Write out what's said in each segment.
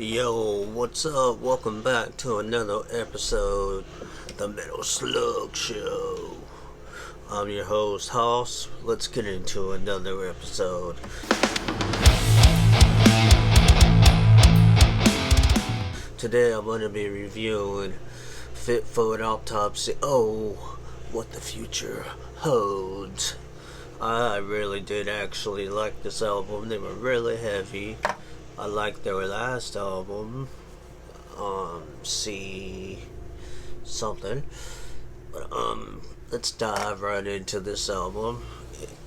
Yo, what's up? Welcome back to another episode, The Metal Slug Show. I'm your host, Hoss. Let's get into another episode. Today I'm going to be reviewing Fit for an Autopsy. Oh, what the future holds. I really did actually like this album. They were really heavy. I liked their last album, See something. But let's dive right into this album.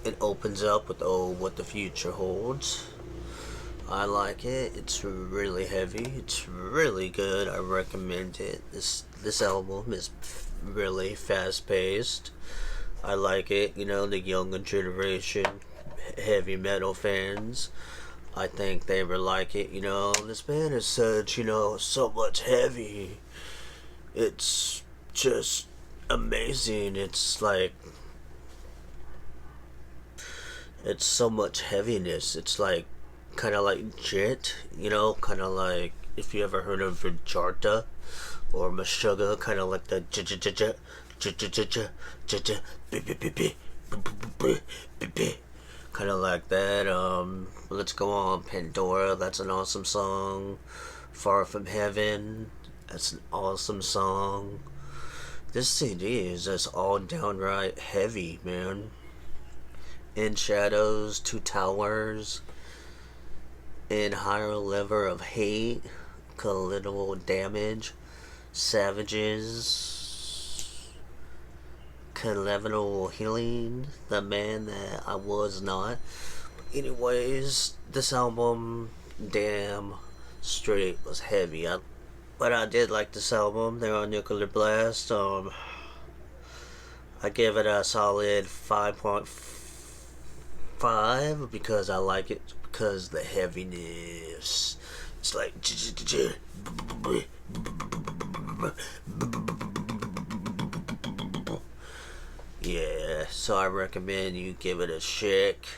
It opens up with what the future holds. I like it. It's really heavy. It's really good. I recommend it. This album is really fast paced. I like it. You know, the younger generation, heavy metal fans, I think they were like it. You know, this band is such, so much heavy. It's just amazing. It's like, it's so much heaviness. It's like, kind of like Jet, kind of like, if you ever heard of Jarta or Meshuggah, kind of like the kind of like that. Let's go on. Pandora, that's an awesome song. Far from Heaven, that's an awesome song. This CD is just all downright heavy, man. In Shadows, Two Towers, In Higher Level of Hate, Collateral Damage, Savages, Collateral Healing, The Man That I Was Not. Anyways, this album, damn straight, was heavy. But I did like this album. They're on Nuclear Blast. I give it a solid 5.5 because I like it because the heaviness. It's like yeah, so I recommend you give it a check.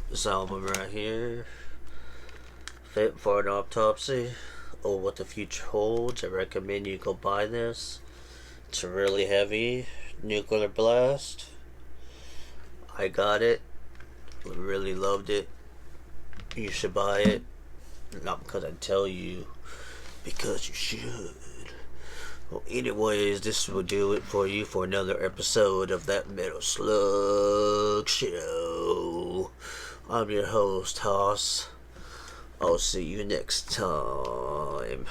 This album right here, Fit for an Autopsy, or What the Future Holds. I recommend you go buy this. It's really heavy. Nuclear Blast. I got it. Really loved it. You should buy it. Not because I tell you, because you should. Well, anyways, this will do it for you for another episode of That Metal Slug Show. I'm your host, Hoss. I'll see you next time.